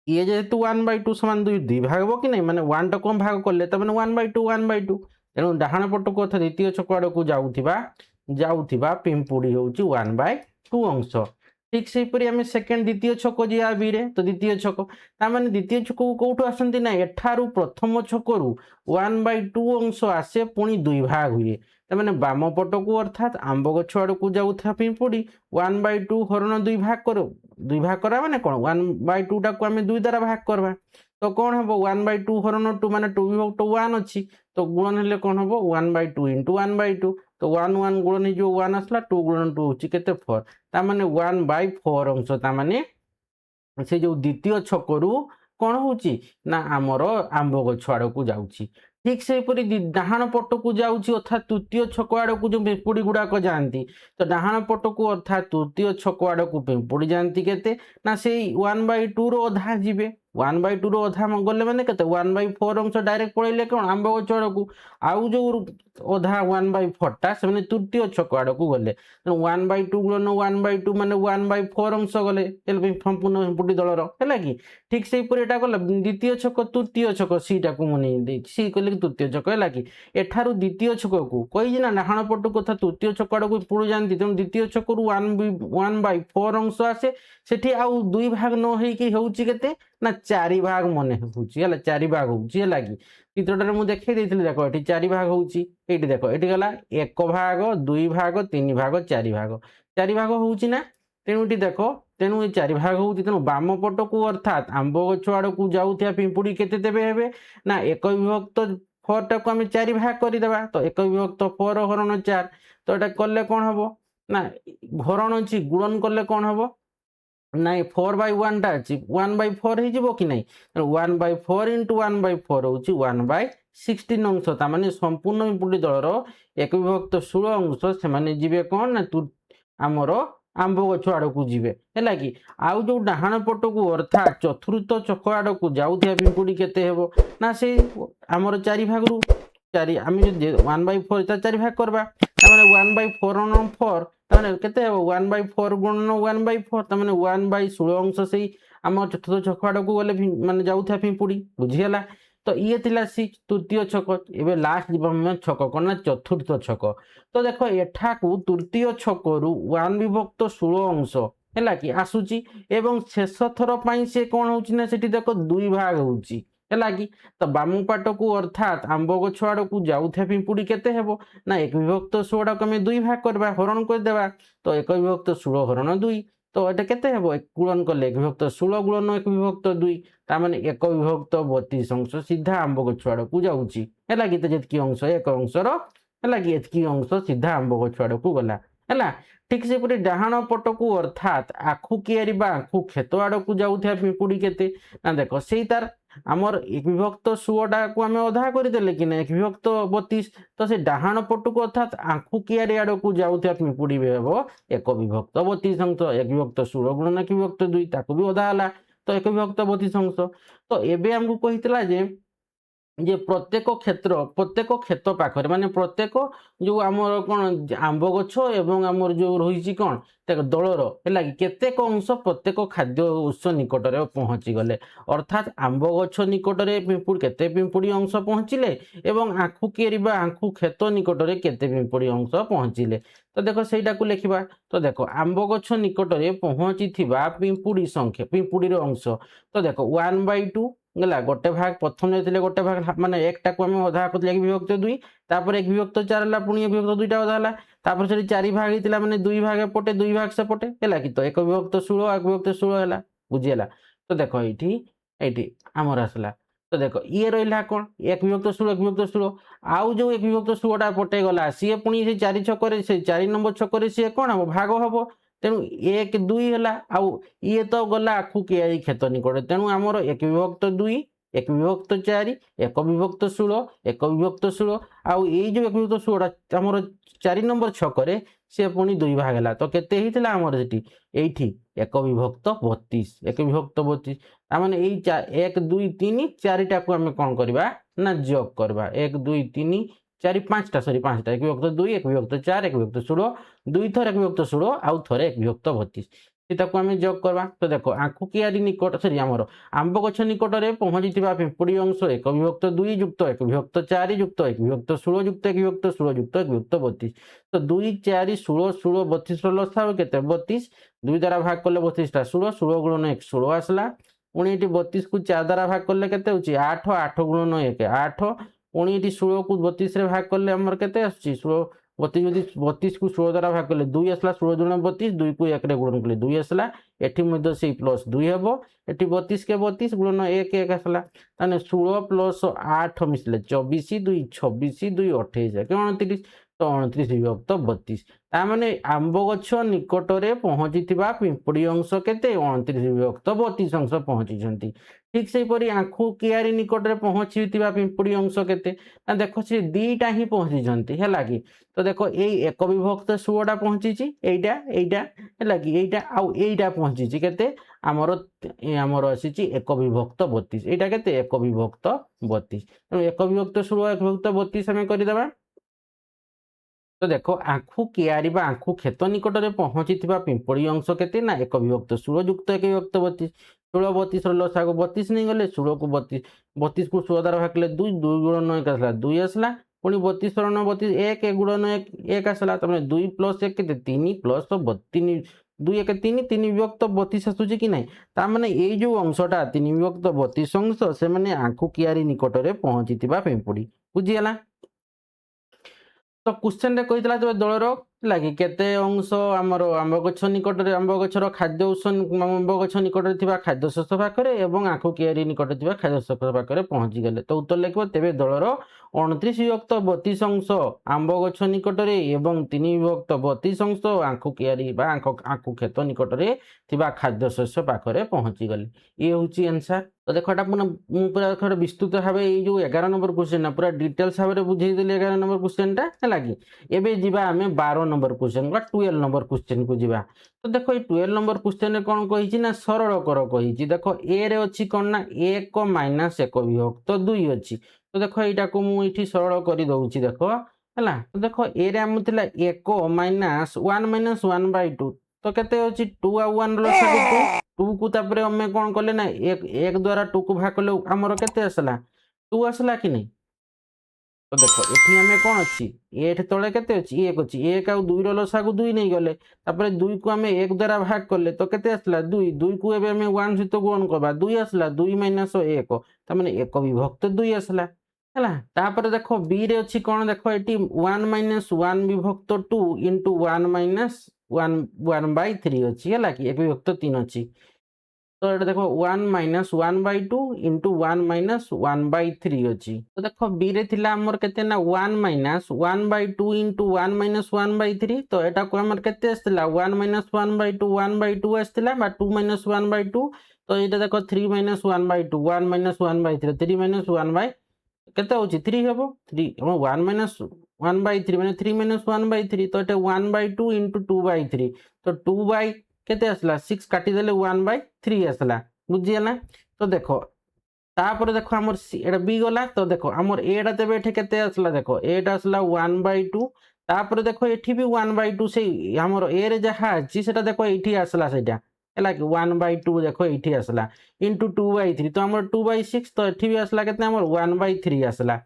ଇଏ ଯେହେତୁ 1/2 ସମାନ ଦୁଇ ଭାଗ ହେବ କି ନାହିଁ ମାନେ 1ଟା କ'ଣ ଭାଗ କଲେ ତାମାନେ 1/2 ତେଣୁ ଡାହାଣ ପଟକୁ ଅର୍ଥାତ୍ ଦ୍ୱିତୀୟ ଛକ ଆଡ଼କୁ ଯାଉଥିବା ପିମ୍ପୁଡ଼ି ହେଉଛି 1/2 ଅଂଶ। ଠିକ୍ ସେହିପରି ଆମେ ସେକେଣ୍ଡ ଦ୍ୱିତୀୟ ଛକ ଯିବା ବିରେ ତ ଦ୍ୱିତୀୟ ଛକ ତାମାନେ ଦ୍ୱିତୀୟ ଛକକୁ କେଉଁଠୁ ଆସନ୍ତି ନା ଏଠାରୁ ପ୍ରଥମ ଛକରୁ 1/2 ଅଂଶ ଆସେ ପୁଣି ଦୁଇ ଭାଗ ହୁଏ ତାମାନେ ବାମ ପଟକୁ ଅର୍ଥାତ୍ ଆମ୍ବ ଗଛ ଆଡ଼କୁ ଯାଉଥିବା ପିମ୍ପୁଡ଼ି 1/2 ହରଣ ଦୁଇ ଭାଗ କରିବା ମାନେ କ'ଣ 1/2ଟାକୁ ଆମେ 2 ଦ୍ୱାରା ଭାଗ କରିବା ତ କ'ଣ ହେବ 1/2 ହରଣ 2 ମାନେ 2 ବିଭକ୍ତ 1 ଅଛି ତ ଗୁଣନ ହେଲେ କ'ଣ ହେବ 1/2 ଇଣ୍ଟୁ 1/2 ତ 1 ଗୁଣନ ହେଇଯିବ 1 ଆସିଲା 2 ଗୁଣନ 2 ହେଉଛି କେତେ 4 ତାମାନେ 1/4 ଅଂଶ ତାମାନେ ସେ ଯୋଉ ଦ୍ୱିତୀୟ ଛକରୁ କ'ଣ ହେଉଛି ନା ଆମର ଆମ୍ବ ଗଛ ଆଡ଼କୁ ଯାଉଛି। ଠିକ୍ ସେହିପରି ଡାହାଣ ପଟକୁ ଯାଉଛି ଅର୍ଥାତ୍ ତୃତୀୟ ଛକ ଆଡ଼କୁ ଯେଉଁ ପିମ୍ପୁଡ଼ି ଗୁଡ଼ାକ ଯାଆନ୍ତି ତ ଡାହାଣ ପଟକୁ ଅର୍ଥାତ୍ ତୃତୀୟ ଛକ ଆଡ଼କୁ ପିମ୍ପୁଡ଼ି ଯାଆନ୍ତି କେତେ ନା ସେଇ 1/2ର ଅଧା ଯିବେ 1/2ର ଅଧା ଗଲେ ମାନେ କେତେ 1/4 ଅଂଶ ଡାଇରେକ୍ଟ ପଳେଇଲେ କ'ଣ ଆମ୍ବ ଗଛ ଆଡ଼କୁ ଆଉ ଯେଉଁ ଅଧା 1/4ଟା ସେମାନେ ତୃତୀୟ ଛକ ଆଡ଼କୁ ଗଲେ ତେଣୁ 1/2 ଗୁଣନ 1/2 ମାନେ 1/4 ଅଂଶ ଗଲେ ସମ୍ପୂର୍ଣ୍ଣ ପିମ୍ପୁଡ଼ି ଦଳର ହେଲା କି ଠିକ୍ ସେହିପରି ଏଇଟା ଗଲା ଦ୍ୱିତୀୟ ଛକ ତୃତୀୟ ଛକ ସିଟାକୁ ମୁଁ ନେଇଦେଇଛି ସି କହିଲେ କି ତୃତୀୟ ଛକ ହେଲା କି ଏଠାରୁ ଦ୍ୱିତୀୟ ଛକକୁ କହିଛି ନା ଡାହାଣ ପଟକୁ କଥା ତୃତୀୟ ଛକ ଆଡ଼କୁ ପିମ୍ପୁଡ଼ି ଯାଆନ୍ତି ତେଣୁ ଦ୍ୱିତୀୟ ଛକରୁ 1/4 ଅଂଶ ଆସେ ସେଠି ଆଉ ଦୁଇ ଭାଗ ନ ହେଇକି ହେଉଛି କେତେ ନା 4 ଭାଗ ମନେ ହେଉଛି ହେଲା 4 ଭାଗ ହେଉଛି ହେଲା କି ଚିତ୍ରଟାରେ ମୁଁ ଦେଖେଇ ଦେଇଥିଲି ଦେଖ ଏଠି 4 ଭାଗ ହେଉଛି ଏଇଠି ଦେଖ ଏଠି ଗଲା 1 ଭାଗ 2 ଭାଗ 3 ଭାଗ 4 ଭାଗ 4 ଭାଗ ହେଉଛି ନା ତେଣୁ ଏଠି ଦେଖ ତେଣୁ ଏ 4 ଭାଗ ହେଉଛି ତେଣୁ ବାମ ପଟକୁ ଅର୍ଥାତ୍ ଆମ୍ବ ଗଛ ଆଡ଼କୁ ଯାଉଥିବା ପିମ୍ପୁଡ଼ି କେତେ ଦେବେ ହେବେ ନା 1 ବିଭକ୍ତ 4ଟାକୁ ଆମେ 4 ଭାଗ କରିଦେବା ତ 1 ବିଭକ୍ତ 4 ହରଣ 4 ତ ଏଇଟା କଲେ କ'ଣ ହେବ ନା ହରଣ ଅଛି ଗୁଣନ କଲେ କ'ଣ ହେବ ନାଇଁ 4/1ଟା ଅଛି 1/4 ହେଇଯିବ କି ନାହିଁ 1/4 ଇଣ୍ଟୁ 1/4 ହେଉଛି 1/16 ଅଂଶ ତାମାନେ ସମ୍ପୂର୍ଣ୍ଣ ପିମ୍ପୁଡ଼ି ଦଳର 1 ବିଭକ୍ତ 16 ଅଂଶ ସେମାନେ ଯିବେ କ'ଣ ନା ଆମର ଆମ୍ବ ଗଛ ଆଡ଼କୁ ଯିବେ ହେଲା କି ଆଉ ଯେଉଁ ଡାହାଣ ପଟକୁ ଅର୍ଥାତ୍ ଚତୁର୍ଥ ଛକ ଆଡ଼କୁ ଯାଉଥିବା ପିମ୍ପୁଡ଼ି କେତେ ହେବ ନା ସେଇ ଆମର 4 ଭାଗରୁ 4 ଆମେ ଯଦି 1/4 ତା 4 ଭାଗ କରିବା ତାମାନେ 1/4 ତାମାନେ କେତେ ହେବ 1/4 ଗୁଣନ 1/4 ତାମାନେ 1/16 ଅଂଶ ସେଇ ଆମ ଚତୁର୍ଥ ଛକ ଆଡ଼କୁ ଗଲେ ମାନେ ଯାଉଥିବା ପିମ୍ପୁଡ଼ି ବୁଝିଗଲା ତ ଇଏ ଥିଲା ତୃତୀୟ ଛକ ଏବେ ଲାଷ୍ଟ ଯିବ ଛକ କ'ଣ ନା ଚତୁର୍ଥ ଛକ ତ ଦେଖ ଏଠାକୁ ତୃତୀୟ ଛକରୁ 1 ବିଭକ୍ତ 16 ଅଂଶ ହେଲା କି ଆସୁଛି ଏବଂ ଶେଷ ଥର ପାଇଁ ସେ କ'ଣ ହେଉଛି ନା ସେଠି ଦେଖ ଦୁଇ ଭାଗ ହେଉଛି ହେଲା କି ତ ବାମ ପାଟକୁ ଅର୍ଥାତ୍ ଆମ୍ବ ଗଛ ଆଡ଼କୁ ଯାଉଥିବା ପିମ୍ପୁଡ଼ି କେତେ ହେବ ନା 1 ବିଭକ୍ତ 16ଟାକୁ ଆମେ ଦୁଇ ଭାଗ କରିବା ହରଣ କରିଦେବା ତ 1 ବିଭକ୍ତ 16 ହରଣ 2 ତ ଏଟା କେତେ ହେବ ଗୁଣନ କଲେ 1 ବିଭକ୍ତ 16 ଗୁଣନ 1 ବିଭକ୍ତ 2 ତାମାନେ 1 ବିଭକ୍ତ 32 ଅଂଶ ସିଧା ଆମ୍ବ ଗଛ ଆଡ଼କୁ ଯାଉଛି ହେଲା କି ତ ଯେତିକି ଅଂଶ 1 ଅଂଶର ହେଲା କି ଏତିକି ଅଂଶ ସିଧା ଆମ୍ବ ଗଛ ଆଡ଼କୁ ଗଲା ହେଲା ଠିକ୍ ସେପରି ଡାହାଣ ପଟକୁ ଅର୍ଥାତ୍ ଆଖୁ କିଆରି ବା ଆଖୁ କ୍ଷେତ ଆଡ଼କୁ ଯାଉଥିବା ପିମ୍ପୁଡ଼ି କେତେ ନା ଦେଖ ସେଇ ତାର ଆମର 1 ବିଭକ୍ତ 16ଟାକୁ ଆମେ ଅଧା କରିଦେଲେ କି ନା 1 ବିଭକ୍ତ 32 ତ ସେ ଡାହାଣ ପଟକୁ ଅର୍ଥାତ୍ ଆଖୁ କିଆରି ଆଡ଼କୁ ଯାଉଥିବା ପିମ୍ପୁଡ଼ି ବି ହେବ 1 ବିଭକ୍ତ 32 ଅଂଶ 1 ବିଭକ୍ତ 16 ଗୁଣନ 1 ବିଭକ୍ତ 2 ତାକୁ ବି ଅଧା ହେଲା ତ 1 ବିଭକ୍ତ 32 ଅଂଶ ତ ଏବେ ଆମକୁ କହିଥିଲା ଯେ যে প্রত্যেক ক্ষেত পাখরে মানে প্রত্যেক যে আমার কোণ আম্ব গছ এবং আমার যে রয়েছে কোণ দেখ দলর হল কি কেতেক অংশ প্রত্যেক খাদ্য উৎস নিকটরে পৌঁছি গলে অর্থাৎ আম্ব গছ নিকটরে পিঁপুড়ি কেতে পিঁপুড়ি অংশ পৌঁছিলে এবং আখু কিয়ারি বা আখু ক্ষেত নিকটরে কেতে পিঁপুড়ি অংশ পৌঁছিলে তো দেখো সেইটাকে লেখিবা তো দেখো আম্ব গছ নিকটরে পৌঁছিথিবা পিঁপুড়ি সংখ্যা পিঁপুড়ির অংশ তো দেখো 1/2 গলা গোটে ভাগ প্রথম যেতে গোটে ভাগ মানে একটাকে আমি অধা করলে 1 বিভক্ত 2 তারপরে 1 বিভক্ত 4 হলা পুଣି 1 বিভক্ত 2টা অধা হলা তারপরে সেটি 4 ভাগ হইতিলা মানে 2 ভাগ এপটে 2 ভাগ সেপটে হেলা কি তো 1 বিভক্ত 16 1 বিভক্ত 16 হেলা বুঝিলা তো দেখো এইটি আমার আসলা তো দেখো ইয়ে রহিলা কোন 1 বিভক্ত 16 1 বিভক্ত 16 আউ যে 1 বিভক্ত 16টা পটে গলা সিଏ পুଣି সেই 4 ছকরে সেই 4 নম্বর ছকরে সিଏ কোন হবো ভাগ হবো তেଣୁ 1 2 ହେଲା ଆଉ ଇଏ ତ ଗଲା ଆଖୁ କିଆରି କ୍ଷେତ ନିକଟରେ ତେଣୁ ଆମର 1 ବିଭକ୍ତ 2 1 ବିଭକ୍ତ 4 1 ବିଭକ୍ତ 16 1 ବିଭକ୍ତ 16 ଆଉ ଏଇ ଯୋଉ 1 ବିଭକ୍ତ 16ଟା ଆମର 4 ନମ୍ବର ଛକରେ ସେ ପୁଣି 2 ଭାଗ ହେଲା ତ କେତେ ହେଇଥିଲା ଆମର ସେଠି ଏଇଠି 1 ବିଭକ୍ତ 32 1 ବିଭକ୍ତ 32 ତାମାନେ ଏଇ 1 2 3 4ଟାକୁ ଆମେ କ'ଣ କରିବା ନା ଯୋଗ କରିବା 1 2 3 4 5ଟା ସରି 5ଟା 1 ବିଭକ୍ତ 2 1 ବିଭକ୍ତ 4 1 ବିଭକ୍ତ 16 2 थर 1 বিভক্ত 16 आउ थरे 1 বিভক্ত 32 সেটাকে আমি যোগ করবা তো দেখো আখু কিয়ারি নিকট সরি আমার আম্ব গছ নিকটরে পৌঁছিথিবা পিঁপুড়ি অংশ 1 বিভক্ত 2 যুক্ত 1 বিভক্ত 4 যুক্ত 1 বিভক্ত 16 যুক্ত 1 বিভক্ত 16 যুক্ত 1 বিভক্ত 32 তো 2 4 16 16 32 র লসাগু কেতে 32 2 দ্বারা ভাগ করলে 32 টা 16 16 গুণন 1 16 আসলা পুଣି এটি 32 কু 4 দ্বারা ভাগ করলে কেতে হচ্ছে 8 8 গুণন 1 8 পুଣି এটি 16 কু 32 রে ভাগ করলে আমার কেতে আসছে 16 32 যদি 32 को 16 দ্বারা ভাগ করলে 2 আসলা 16 গুণ 32 2 को 1 রে গুণ করলে 2 আসলা এটি মধ্যে সেই প্লস 2 হবো এটি 32 কে 32 গুণ 1 1 আসলা তাহলে 16 প্লস 8 মিশলে 24 2 26 2 28 কে 29 তো 29 বিভক্ত 32 তা মানে আম্ব গছ নিকটরে পৌঁছিথিবা পিঁপুড়ি অংশ কেতে 29 বিভক্ত 32 অংশ পৌঁছিছন্তি ঠিক সেইপরি আখু কিয়ারি নিকটরে পৌঁছিথিবা পিঁপুড়ি অংশ কেতে না দেখো সে দুইটা হি পৌঁছিছন্তি হেলা কি তো দেখো এই 1 বিভক্ত 16টা পৌঁছিছি এইটা হেলা কি এইটা আউ এইটা পৌঁছিছি কেতে আমার আসিছি 1 বিভক্ত 32 এইটা কেতে 1 বিভক্ত 32 তেমন 1 বিভক্ত 16 1 বিভক্ত 32 আমি করিদেবা তো দেখো আখু কিয়ারি বা আখু ক্ষেত নিকটরে পৌঁছিথিবা পিঁপুড়ি অংশ কেতে না 1 বিভক্ত 16 যুক্ত 1 বিভক্ত 32 16 32 র লসাগু 32 নেই গলে 16 কু 32 32 কু 16 দ্বারা ভাগ করলে 2 2 গুণন 1 আসলা 2 আসলা পুଣି 32 ର 32 1 1 গুণন 1 1 আসলা তার মানে 2 প্লস 1 কেতে 3 প্লস 3 2 1 3 3 বিভক্ত 32 আসুଛି কি নাই তার মানে এই যে অংশটা 3 বিভক্ত 32 অংশ সে মানে আখু কিয়ারি নিকটরে পৌঁছিথিবা পিঁপুড়ি বুঝিগলা তো কোশ্চেনটা কইতলা যে দଳର লাগি কেতে অংশ আমার আম্ব গছ নিকটরে আম্ব গছর খাদ্য উৎস আম্ব গছ নিকটরে থিবা খাদ্য শস্য পাখরে এবং আখু কিয়ারি নিকটরে থিবা খাদ্য শস্য পাখরে পৌঁছি গলে তো উত্তর লিখব তেবে দଳର 29 বিভক্ত 32 অংশ আম্ব গছ নিকটরে এবং 3 বিভক্ত 32 অংশ আখু কিয়ারি বা আখু ক্ষেত নিকটরে থিবা খাদ্য শস্য পাখরে পৌঁছি গলে ইয়ে হচ্ছে আনসার তো দেখো এটা পুরা দেখো বিস্তৃত ভাবে এই যে 11 নম্বর কোশ্চেন না পুরা ডিটেলস ভাবে বুঝাই দেলি 11 নম্বর কোশ্চেনটা হেলা কি এবে ଯିବା ଆମେ 12 নম্বর কোশ্চেন বা 12 নম্বর কোশ্চেন কু ଯିବା তো দেখো এই 12 নম্বর কোশ্চেন রে কোন কইছি না সরল কর কইছি দেখো এ রে ଅଛି কোন না 1 মাইনাস 1 বিভক্ত 2 ଅଛି তো দেখো এইটাকু মু এठी সরল করি দউছি দেখো হেলা তো দেখো এ রে আমু থিলা 1 মাইনাস 1 মাইনাস 1/2 তো কেতে ଅଛି 2 আর 1 ର লসাগু 2 କୁ ତାପରେ ଆମେ କଣ କଲେ ନା 1 ଦ୍ୱାରା 2 କୁ ଭାଗ କଲେ ଆମର କେତେ আসলা 2 আসলা କି নাই তো দেখো এটি আমি কোন ଅଛି এଠି তଳେ কেতে ଅଛି 1 ଅଛି 1 ଆଉ 2 ର লসাগু 2 নেই গলে তারপরে 2 କୁ ଆମେ 1 দ্ୱାରା ভাগ কলে তো কেতে আসলা 2 2 କୁ ଏବେ ଆମେ 1 সହିତ গুণ করবা 2 আসলা 2 মাইনাস 1 তার মানে 1 বিভক্ত 2 আসলা ହେଲା ତାପରେ ଦେଖ b ରେ ଅଛି କଣ ଦେଖ ଏଠି 1 ମାଇନସ୍ 1 ବିଭକ୍ତ 2 ଇଣ୍ଟୁ 1 ମାଇନସ୍ 1/3 ଅଛି ହେଲା କି 1 ବିଭକ୍ତ 3 ଅଛି তো এটা দেখো 1 মাইনাস 1/2 ইন্টু 1 মাইনাস 1/3 ଅଛି তো দেখো b রে থিলা আমর কেতে না 1 মাইনাস 1/2 ইন্টু 1 মাইনাস 1/3 তো এটা কো আমর কেতে আসছিলা 1 মাইনাস 1/2 1/2 আসছিলা বা 2 মাইনাস 1/2 তো এটা দেখো 3 মাইনাস 1/2 1 মাইনাস 1/3 3 মাইনাস 1 বাই কেতে হচ্ছে 3 হবো 3 এবং 1 মাইনাস 1/3 মানে 3 মাইনাস 1/3 তো এটা 1/2 ইন্টু 2/3 তো 2 বাই কেতে আসলা 6 কাটি দেলে 1/3 আসলা বুঝিগলা তো দেখো तापर देखो आमर एटा बी गला तो देखो आमर एटा तेबे एठे केते आसला देखो एटा आसला 1/2 तापर देखो एठी भी 1/2 से आमर ए रे जहा अछि सेटा देखो एठी आसला सेटा हैला कि 1/2 देखो एठी आसला इनटू 2/3 तो आमर 2/6 तो एठी भी आसला केते आमर 1/3 आसला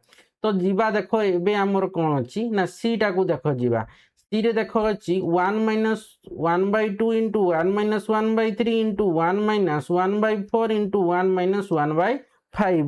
तो जीवा देखो एबे आमर कोन अछि ना सी टा को देखो जीवा सी रे देखो अछि 1 minus 1/2 into 1 minus 1/3 into 1 minus 1/4 into 1 minus 1/5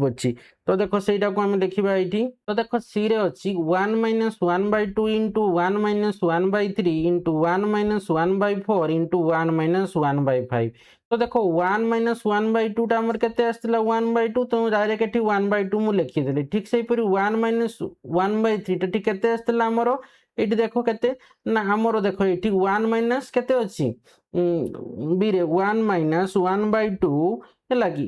अच्छी तो देखो सेटा को आम देखा ये तो देखो सी रे अच्छी 1 minus 1/2 into 1 minus 1/3 into 1 minus 1/4 into 1 minus 1/5 तो देखो 1 माइनस 1/2 टा हमर केते आस्तिला 1/2 तो डायरेक्ट एठी 1/2 मु लिखि देली ठीक सेही परि 1 माइनस 1/3 टा ठीक केते आस्तिला हमरो एठी देखो केते ना हमरो देखो एठी 1 माइनस केते अछि बी रे 1 माइनस 1/2 है कि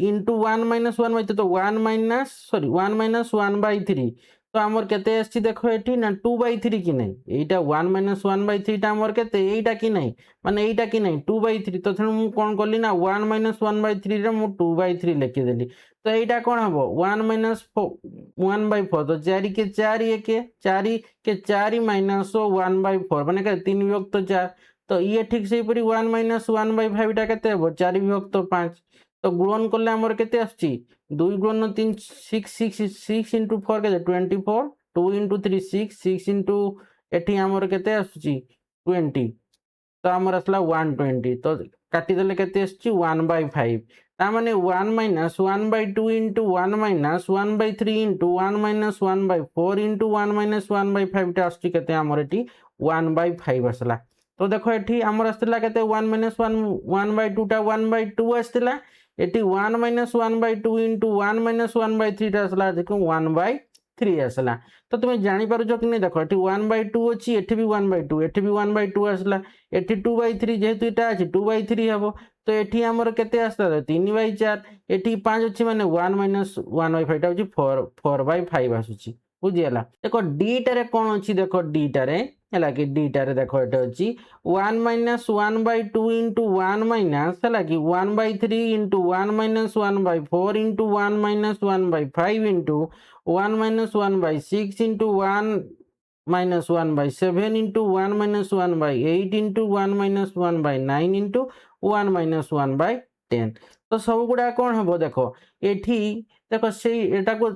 इंटू 1 माइनस 1/3 तो 1 माइनस सॉरी 1 माइनस 1/3 तो आमर केते आछि देखो एठी ना 2/3 कि नै एटा 1 माइनस 1/3 टा आमर केते एटा कि नै माने एटा कि नै 2/3 तो थन मु कोन करली ना 1 माइनस 1/3 रे मु 2/3 लिखि देली तो एटा कोन हबो 1 माइनस 1/4 तो 4 के 4 1 4 के 4 माइनस 1/4 माने के 3 विभक्त 4 तो ये ठीक से परी 1 माइनस 1/5 टा केते हबो 4 विभक्त 5 तो गुणन करले हमर केते आछि 2 गुणन 3 6 6 6 into 4 केते 24 2 into 3 6 6 into एठी हमर केते आछि 20 तो हमर असला 120 तो काटी देले केते आछि 1/5 ता माने 1 minus 1/2 into 1 minus 1/3 into 1 minus 1/4 into 1 minus 1/5 टा आछि केते हमर एठी 1/5 असला तो देखो एठी हमर आस्तिला केते 1 माइनस 1/2 टा 1/2 आस्तिला एटी 1 माइनस 1/2 इंटू 1 माइनस 1/3 आसला देखो 1/3 आसला तो तुम जानी पारुछ कि नहीं देखो एटी 1/2 अछि एटी भी 1/2 एटी भी 1/2 आसला एटी 2/3 जेहेतु एटा अछि 2/3 हबो तो एटी हमर केते आसला 3/4 एटी 5 अछि माने 1 माइनस 1/5 टा अछि 4/5 आसुछि बुझियला देखो डी टारे कोन अछि देखो डी टारे हैला कि डी टारे देखो एटा अछि 1 माइनस 1/2 इंटू 1 माइनस हैला कि 1/3 into 1 minus 1/4 into 1 minus 1/5 into 1 minus 1/6 into 1 minus 1/7 into 1 minus 1/8 into 1 minus 1/9 into 1 minus 1/10 तो सब गुड़ा कौन हम देखो एठी देखो से एटा को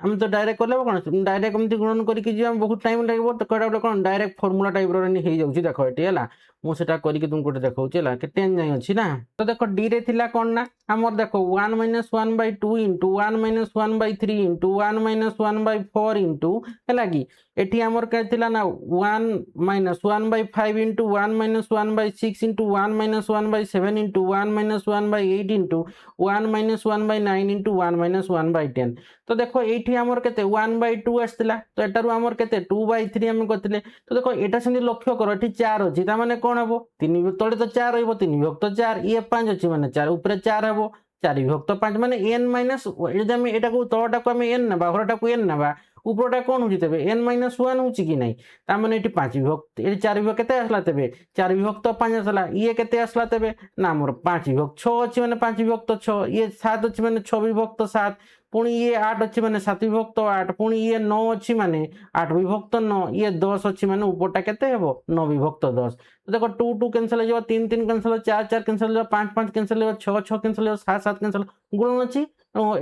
हम तो डायरेक्ट करले कोन डायरेक्ट एमती गुणन करके जे हम बहुत टाइम लागबो तो कटा कोन डायरेक्ट फार्मूला टाइप रो हे जाउची देखो एटी हला मु सेटा करके तुमको देखाउची हला के 10 जाय अछि ना तो देखो डी रे थिला कोन ना हमर देखो 1 minus 1/2 into 1 minus 1/3 into 1 minus 1/4 into हला कि एठी हमर के थिला ना 1 minus 1/5 into 1 minus 1/6 into 1 minus 1/7 into 1 minus 1/8 into 1 minus 1/9 into 1 minus 1/10 तो देखो एठी हमर केते 1/2 आस्तिला तो एटारु हमर केते 2/3 हम करथिले तो देखो एटा संगे लक्ष्य करो एठी 4 अछि ता माने कोन हबो 3 तळे तो 4 रहइबो 3 विभक्त 4 ये 5 अछि माने 4 ऊपर 4 हबो 4 विभक्त 5 माने n माइनस यदि हम एटा को तळटा को हम n नबा हरटा को n नबा ऊपरटा कोन होची तबे n माइनस 1 होची कि नै ता माने एठी 5 विभक्त एठी 4 विभक्त केते आसला तबे 4 विभक्त 5 आसला ये केते आसला तबे ना मोर 5 विभक्त 6 अछि माने 5 विभक्त 6 ये 7 अछि माने 6 विभक्त 7 पुणी ये 8 अछि माने 7 विभक्त 8 पुणी ये 9 अछि माने 8 विभक्त 9 ये 10 अछि माने ऊपरटा केते हेबो 9 विभक्त 10 तो देखो 2 2 कैंसिल हो 3 3 कैंसिल हो 4 4 कैंसिल हो 5 5 कैंसिल हो 6 6 कैंसिल हो 7 7 कैंसिल गुणन अछि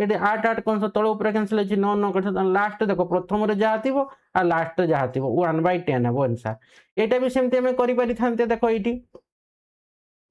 एटे 8 8 कैंसिल तळे ऊपर कैंसिल अछि 9 9 कैंसिल लास्ट देखो प्रथम रे जहा थिबो आ लास्ट रे जहा थिबो 1/10 हेबो आंसर एटा भी सेमते हम करि पारि थान्ते देखो एठी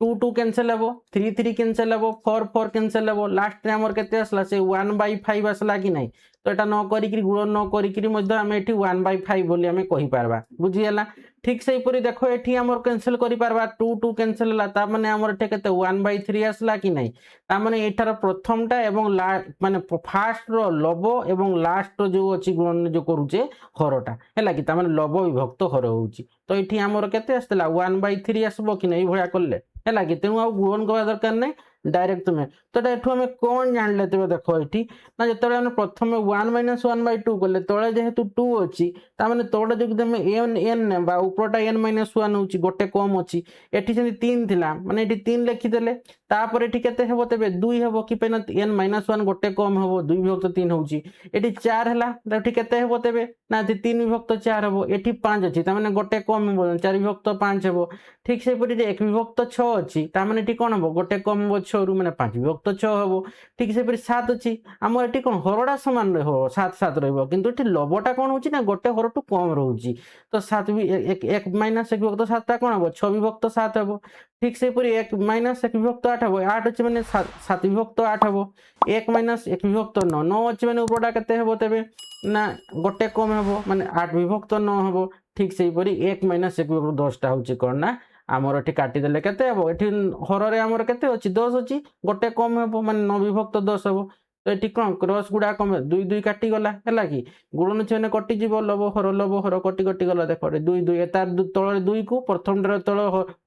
2 2 कैंसिल हेबो 3 3 कैंसिल हेबो 4 4 कैंसिल हेबो लास्ट रे हमर केते आसला से 1/5 आसला कि नै तो एटा न करिकरी गुणन न करिकरी मध्ये हम एठी 1/5 बोली हम कहि पारबा बुझियला ठीक सेही परि देखो एठी हमर कैंसिल करि पारबा 2 2 कैंसिल ला ता माने हमर एठी केते 1/3 आसला कि नै ता माने एठार प्रथमटा एवं माने फर्स्ट रो लब एवं लास्ट रो जो अछि गुणन जो करूचे हरटा हैला कि ता माने लब विभक्त हर होउची तो एठी हमर केते आस्तला 1/3 आसबो कि नै भया करले हैला कि तेनु आ गुणन करबा दरकार नै डायरेक्ट तुम्हें तो एठू आम कौन जान तेज देख ये ना जो आम प्रथम 1-1/2 कले तले जेहेतु 2 अच्छी ताने तले जो तुम एन एन ने उपरटा n-1 हूँ गोटे कम अच्छी एटी से 3 थी माने 3 लिखिदेले तापर ये केते हेबो तेबे 2 हेबो कि n-1 गोटे कम हेबो 2 विभक्त 3 होउची एटी 4 हैला एटी केते हेबो तेबे ना 3 विभक्त 4 हेबो एटी 5 अछि तामाने गोटे कम हेबो 4 विभक्त 5 हेबो ठीक से परि 1 विभक्त 6 अछि तामाने एटी कोन हेबो गोटे कम हेबो 6 रु माने 5 विभक्त 6 हेबो ठीक से परि 7 अछि हमर एटी कोन हरडा समान हो 7 7 रहबो किंतु एटी लबटा कोन होउची ना गोटे हरटु कम रहउची तो 7 1 माइनस 1 विभक्त 7 ता कोन हेबो 6 विभक्त 7 हेबो ठीक से परि 1 माइनस 1 विभक्त 8 हेबो 8 अछि माने 7 विभक्त 8 हेबो 1 माइनस 1 विभक्त 9 9 अछि माने उपरटा केते हेबो तेबे ना गोटे कम हेबो माने 8 विभक्त 9 हेबो ठीक से परि 1 माइनस 1 विभक्त 10 टा होउची कोन ना आमर एठी काटी देले केते हेबो एठी हर रे आमर केते अछि 10 अछि गोटे कम हेबो माने 9 विभक्त 10 हेबो तो एठी कोन क्रॉस गुडा कम 2 2 काटी गला हैला कि गुणन चिन्ह कटि जीवो लव हर कटि कटि गला देखो 2 2 एतार तळे 2 को प्रथम टार तळ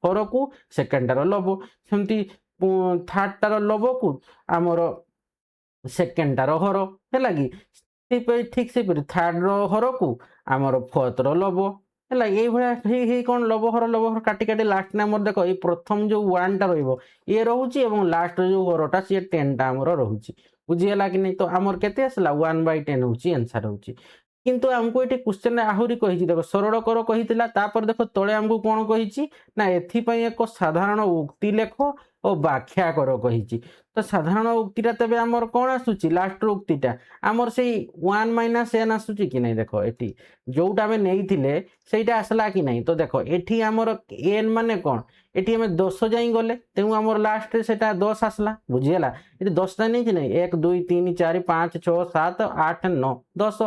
हर को सेकंड टार लव सेमती थर्ड टार लव को आमर सेकंड टार हर हैला कि ठीक से थर्ड रो हर को आमर फोर्थ रो लव है ये भाया कौन लव काटी काटी लास्ट ने आम देख ये प्रथम जो 1 टा रहिबो ये रहउची एवं लास्ट जो हरटा सी 10 टा आमर रहउची बुझीगला कि नहीं तो आमर केते आसला 1/10 होउची आंसर होउची किंतु हमको ये क्वेश्चन आहुरी कही देख सरल कर कही तापर देख तले हमको कौन कही ना एथिपाई एक साधारण उक्ति लेख और व्याख्या कर कही तो साधारण उक्तिटा तेबे आमर कौन आसुची लास्ट उक्तिटा आमर से 1-n आसुची कि नहीं देख एठी जोटा आम नहीं सेटा आसला कि नहीं तो देख एठी आमर n माने कौन एठी आम 10 जाई गले तेणु आमर लास्ट रे सेटा 10 आसला बुझीगला ये 10 टा नहीं कि नहीं 1 2 3 4 5 6 7 8 9 10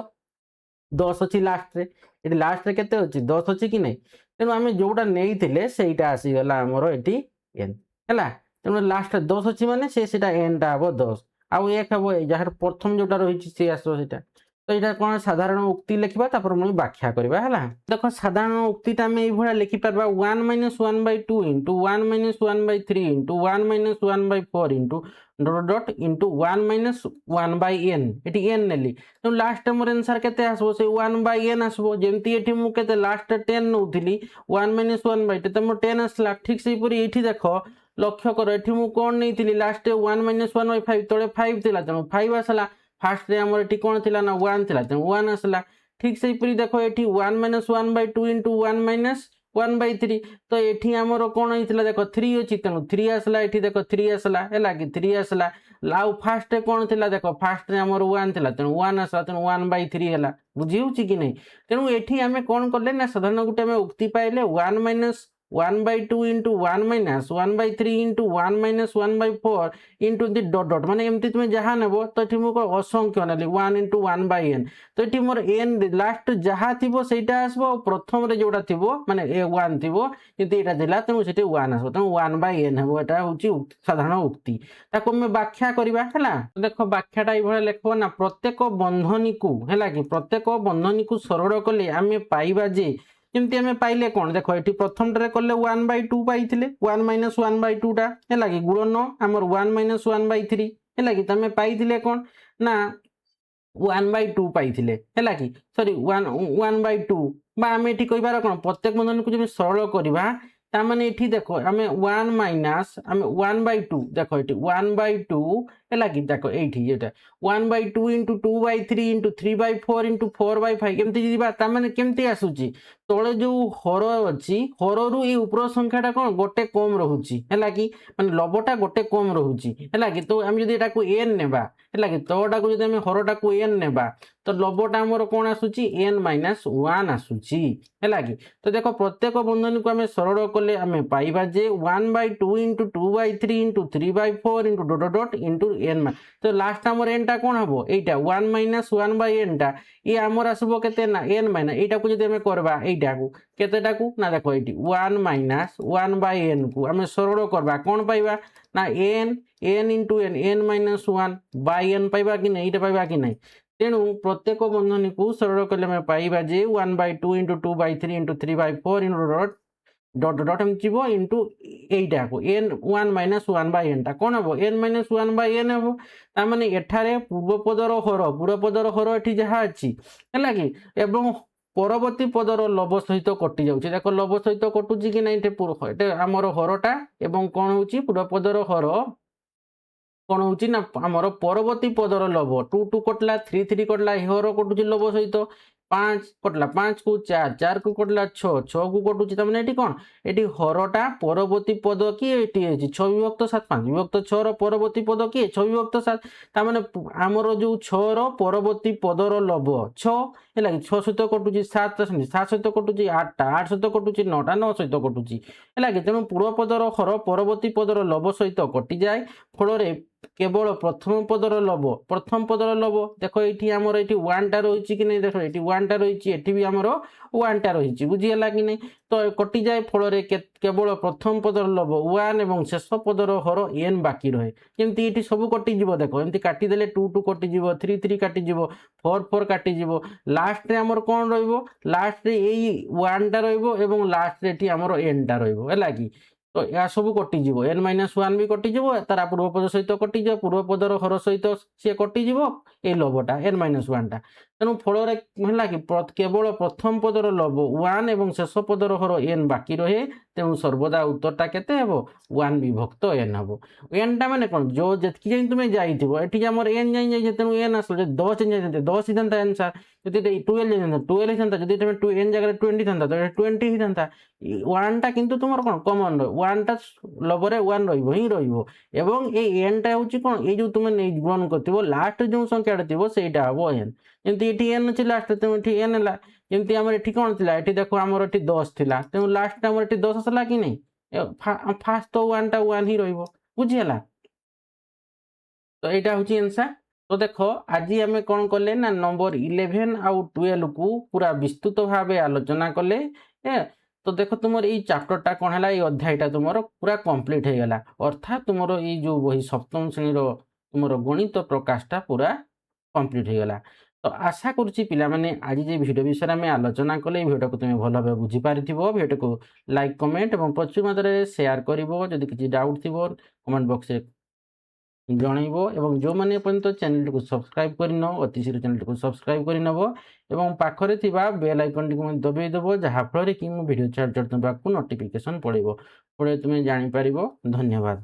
10 अच्छी लास्ट रे ये लास्ट रे केते अछि 10 अछि कि नहीं तेणु आम जोटा नहीं सेटा आसीगला आमर एठी n हैला तेणु लास्ट 10 अच्छी माने सेटा n टा हबो 10 आउ 1 हबो जार प्रथम जोटा रही से आसो सेटा तो यहाँ कौन साधारण उक्ति लिखा तापर मुझे व्याख्या करवा है देख साधारण उक्तिटा आम ये लिखिपार 1-1/2 इंटू 1-1/3 इंटू 1-1/4 इंटू डट इंटू 1-1/n ये n नेली तो लास्ट मोर आंसर केते आसबो से 1/n आसबो जेमती एठी मु केते लास्ट 10 नउथिली 1-1/2 तो मोर 10 आसला ठीक से पूरी एठी देखो लक्ष्य कर एठी मु कोन नैथिली लास्ट 1-1/5 तळे 5 थिला तेणु 5 आसला फास्ट रे हमर एठी कोन थिला ना 1 थिला तेणु 1 आसला ठीक से पूरी देखो एठी 1-1/2 इंटू 1-1/3 तो एठी हमर कोन हितला देखो 3 अछि तेणु 3 आसला एठी देखो 3 आसला हैला कि 3 आसला लाउ फास्ट रे कोन थिला देखो फास्ट रे हमर 1 थिला तेणु 1 आसला तेणु 1/3 हैला बुझी होची कि नहीं तेणु एठी हमें कोन करले ना साधारण गुटे हमें उक्ति पाइले 1-1/2 इंटू 1-1/3 इंटू 1-1/4 इंटू दी डॉट डॉट माने एमती तुम जहाँ नेबो तो ये मुझे असंख्य नेली 1 इंटू 1/n तो ये मोर n लास्ट जहाँ थी सेटा आसबो प्रथम रे जोटा थी माने a1 थी किंतु एटा दिला तेणु सेठी 1 आसबो तेणु 1/n हेबो एटा होची साधारण उक्ति ताको हम व्याख्या करबा हैला देखो व्याख्याटा ए भले लेखबो ना प्रत्येक बंधनी को हैला कि प्रत्येक बंधनी को सरल कले आमे पाइबा जे जमती आम पाइले कौन देख ये प्रथम टारे कले 1/2 पाई 1-1/2 टा है कि गुणन आमर 1-1/3 है कि तुम पाई कौन ना 1/2 पाई है कि सॉरी 1/2 आम ये कहार कौन प्रत्येक बंधन को जब सरल करवा ताने ये देख आम 1-2 देख ये 1/2 है कि देख ये 1/2 इंटू 2/3 इंटू 3/4 इंटू 4/5 केमती केमती आसूची तले जो हर अच्छी हर रु ये उपर संख्याटा कौन गोटे कम रोचे है कि माने लबटा गोटे कम रोचे है कि तो आम जब यहाँ एन नेबा है कि तटा को जब हरटा को एन नेबा तो लबटा आमर कौन आसूची n-1 आसूची है कि तो देख प्रत्येक बंधन को आम सरल कले आम पाइबा जे 1/2 इंटू 2/3 इंटू 3/4 इंटू डट डट इंटू n तो लास्ट आमर n टा कौन हम यहाँ 1-1/n टा ये आमर आसबो केते ना n- एटा को जब आम करबा एटा को केतेटा को ना देखो ये 1-1/n को आम सरल करबा कौन पाइबा ना n इंटू n-1/n पाइबा कि नहीं एटा पाइबा कि नहीं तेणु प्रत्येक बंधनी को सरल कले आम पाइबा जे 1/2 इंटू 2/3 इंटू 3/4 इंटू डट ডট ডট এমতি যাব ইনটু এইটাকু n1 মাইনাস 1 বাই nটা কোন হবো n মাইনাস 1 বাই n হবো। তার মানে এঠারে পূর্বপদর হর এটি যাহা আছে হেলা কি এবং পরবর্তী পদর লব সহিত কটি যাଉଛି দেখ লব সহিত কটুছি কি না এটা আমার হরটা এবং কোন হচ্ছে পূর্বপদর হর কোন হচ্ছে না আমার পরবর্তী পদর লব 2 2 কটলা 3 3 কটলা এই হর কটুছি লব সহিত 5 কটলা 5 কু 4 4 কু কটলা 6 6 কু কটুছি তার মানে এটি কোন এটি হরটা পরবর্তী পদ কি এটি হচ্ছে 6 বিভক্ত 7 5 বিভক্ত 6 র পরবর্তী পদ কি 6 বিভক্ত 7 তার মানে আমার যে 6 র পরবর্তী পদর লব 6 ହେଲା କି 6 ସହିତ କଟୁଛି 7 7 ସହିତ କଟୁଛି 8ଟା 8 ସହିତ କଟୁଛି 9ଟା 9 ସହିତ କଟୁଛି ହେଲା କି ତେଣୁ ପୂର୍ବ ପଦର ହର ପରବର୍ତ୍ତୀ ପଦର ଲବ ସହିତ କଟିଯାଏ ଫଳରେ কেবল প্রথম পদর লব প্রথম পদর লব দেখো এইটি আমার এটি 1টা রয়েছে কি নাই দেখো এটি 1টা রয়েছে এটি বি আমার 1টা রয়েছে বুঝিগলা কি নাই তো কটি যায় ফଳରେ কেবল প্রথম পদর লব 1 এবং শেষ পদর হর n বাকি রহে যেমতি এটি সবু কটি যাব দেখো এমতি কাটি দেলে 2 2 কটি যাব 3 3 কাটি যাব 4 4 কাটি যাব লাস্ট রে আমার কোন রইব লাস্ট রে এই 1টা রইব এবং লাস্ট রে এটি আমার nটা রইব ହେଲା কি তো ଏହା ସବୁ କଟିଯିବ n-1 ବି କଟିଯିବ ତାର ପୂର୍ବପଦ ସହିତ କଟିଯିବ ପୂର୍ବପଦର ହର ସହିତ ସିଏ କଟିଯିବ ଏଇ ଲବଟା n-1ଟା ତେଣୁ ଫଳରେ ହେଲା କି କେବଳ ପ୍ରଥମ ପଦର ଲବ 1 ଏବଂ ଶେଷ ପଦର ହର n ବାକି ରହେ ତେଣୁ ସର୍ବଦା ଉତ୍ତରଟା କେତେ ହେବ 1 ବିଭକ୍ତ n ହେବ nଟା ମାନେ କ'ଣ ଯୋଉ ଯେତିକି ଯାଇ ତୁମେ ଯାଇଥିବ ଏଠିକି ଆମର n ଯାଇ ଯାଇଛେ ତେଣୁ n ଆସିବ ଯଦି 10 ଯାଇ ଯାଇଥାନ୍ତେ 10 ହେଇଥାନ୍ତା ଆନ୍ସର ଯଦି 12 ଯାଇଥାନ୍ତା 12 ହେଇଥାନ୍ତା ଯଦି ତମେ n ଜାଗାରେ 20 ଥାନ୍ତା ତ 20 ହେଇଥାନ୍ତା 1ଟା କିନ୍ତୁ ତୁମର କ'ଣ କମନ୍ ରହିବ 1ଟା ଲବରେ 1 ରହିବ ହିଁ ରହିବ ଏବଂ এই nটা ହେଉଛି କ'ଣ ଏଇ ଯୋଉ ତୁମେ ଗୁଣନ କରିଥିବ ଲାଷ୍ଟ ଯୋଉ ସଂଖ୍ୟାଟା ଥିବ ସେଇଟା ହେବ n ଯେମିତି ଏଠି n ଅଛି ଲାଷ୍ଟ ତେଣୁ ଏଠି n ହେଲା ଯେମିତି ଆମର ଏଠି କ'ଣ ଥିଲା ଏଠି ଦେଖ ଆମର ଏଠି 10 ଥିଲା ତେଣୁ ଲାଷ୍ଟ ଆମର ଏଠି 10 ଆସିଲା କି ନାହିଁ ଫାଷ୍ଟ ତ 1ଟା 1 ହିଁ ରହିବ ବୁଝିହେଲା ତ ଏଇଟା ହେଉଛି ଆନ୍ସର তো দেখো আজি আমি কোন কলে না নম্বর 11 আউ 12 কু পুরা বিস্তৃত ভাবে আলোচনা কলে তো দেখো তোমার এই চ্যাপ্টরটা কোন হলা এই অধ্যায়টা তোমার পুরা কমপ্লিট হয়ে গলা অর্থাৎ তোমার এই যে বহি সপ্তম শ্রেণীর তোমার গণিত প্রকাশটা পুরা কমপ্লিট হয়ে গলা তো আশা করছি পিলা মানে আজি যে ভিডিও বিষয়ে আমি আলোচনা কলে এই ভিডিওটাকে তুমি ভালোভাবে বুঝি পারিথিব ভিডিওটাকে লাইক কমেন্ট এবং প্রচুর মাত্রায় শেয়ার করিব যদি কিছু ডাউট থিব কমেন্ট বক্সে জনাইব এবং ଯେଉଁମାନେ ଏପର୍ଯ୍ୟନ୍ତ ଚ୍ୟାନେଲଟିକୁ ସବସ୍କ୍ରାଇବ୍ କରିନ ଅତି ଶୀଘ୍ର ଚ୍ୟାନେଲଟିକୁ ସବସ୍କ୍ରାଇବ୍ କରିନେବ ଏବଂ ପାଖରେ ଥିବା ବେଲ୍ ଆଇକନ୍ଟିକୁ ମଧ୍ୟ ଦବାଇ ଦେବ ଯାହାଫଳରେ କି ମୁଁ ଭିଡ଼ିଓ ଛାଡ଼ ତୁମ ପାଖକୁ ନୋଟିଫିକେସନ୍ ପଡ଼ିବ ତୁମେ ଜାଣିପାରିବ ଧନ୍ୟବାଦ।